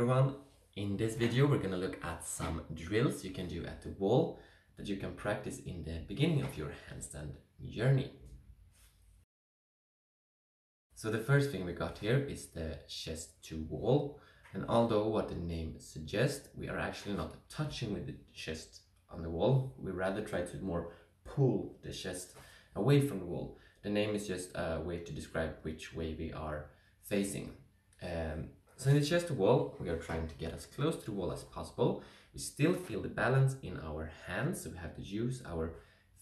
everyone, in this video we're going to look at some drills you can do at the wall that you can practice in the beginning of your handstand journey. So the first thing we got here is the chest to wall, and although what the name suggests, we are actually not touching with the chest on the wall, we rather try to more pull the chest away from the wall. The name is just a way to describe which way we are facing. So in the chest to wall, we are trying to get as close to the wall as possible. We still feel the balance in our hands, so we have to use our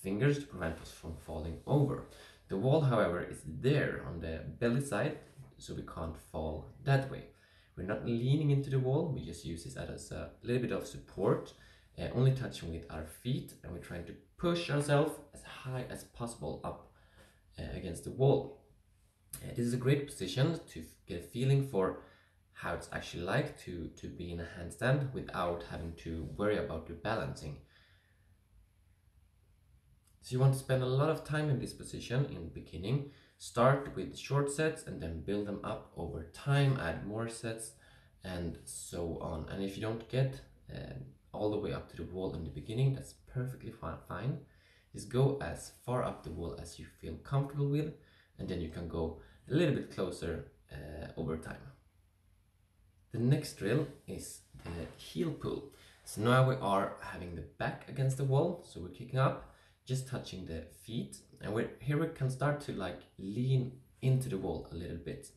fingers to prevent us from falling over. The wall, however, is there on the belly side, so we can't fall that way. We're not leaning into the wall, we just use this as a little bit of support, only touching with our feet, and we're trying to push ourselves as high as possible up against the wall. This is a great position to get a feeling for how it's actually like to be in a handstand without having to worry about your balancing. So you want to spend a lot of time in this position in the beginning. Start with short sets and then build them up over time, add more sets and so on. And if you don't get all the way up to the wall in the beginning, that's perfectly fine. Just go as far up the wall as you feel comfortable with, and then you can go a little bit closer over time. The next drill is the heel pull. So now we are having the back against the wall, so we're kicking up, just touching the feet, and here we can start to like lean into the wall a little bit.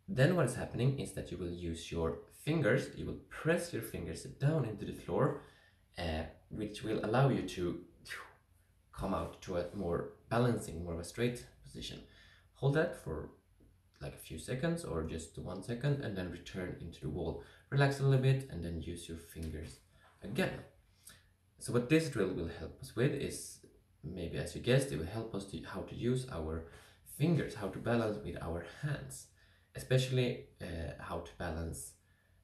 Then what is happening is that you will use your fingers, you will press your fingers down into the floor, which will allow you to come out to a more balancing, more of a straight position. Hold that for like a few seconds or just 1 second, and then return into the wall. Relax a little bit and then use your fingers again. So what this drill will help us with is, maybe as you guessed, it will help us to how to use our fingers, how to balance with our hands, especially how to balance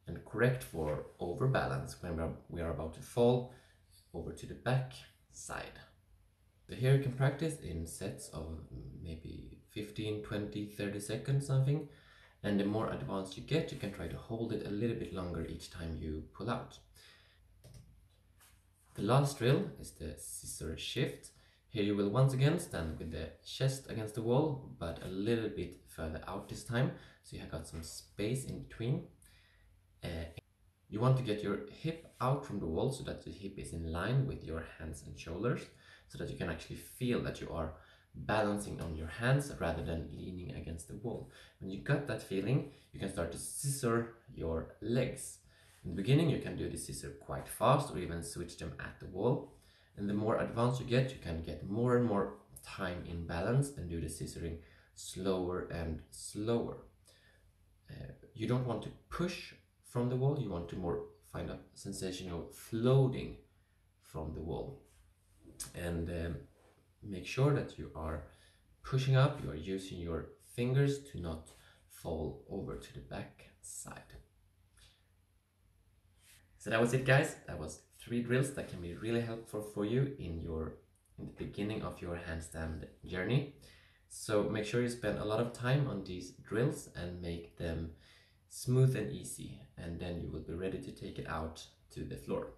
and correct for overbalance when we are about to fall over to the back side. So here you can practice in sets of maybe 15, 20, 30 seconds something, and the more advanced you get, you can try to hold it a little bit longer each time you pull out. The last drill is the scissor shift. Here you will once again stand with the chest against the wall, but a little bit further out this time, so you have got some space in between. You want to get your hip out from the wall so that the hip is in line with your hands and shoulders, so that you can actually feel that you are balancing on your hands rather than leaning against the wall. When you got that feeling, you can start to scissor your legs. In the beginning, you can do the scissor quite fast or even switch them at the wall. And the more advanced you can get more and more time in balance and do the scissoring slower and slower. You don't want to push from the wall, you want to more find a sensation of floating from the wall. And make sure that you are pushing up, you are using your fingers to not fall over to the back side. So that was it, guys. That was 3 drills that can be really helpful for you in the beginning of your handstand journey. So make sure you spend a lot of time on these drills and make them smooth and easy, and then you will be ready to take it out to the floor.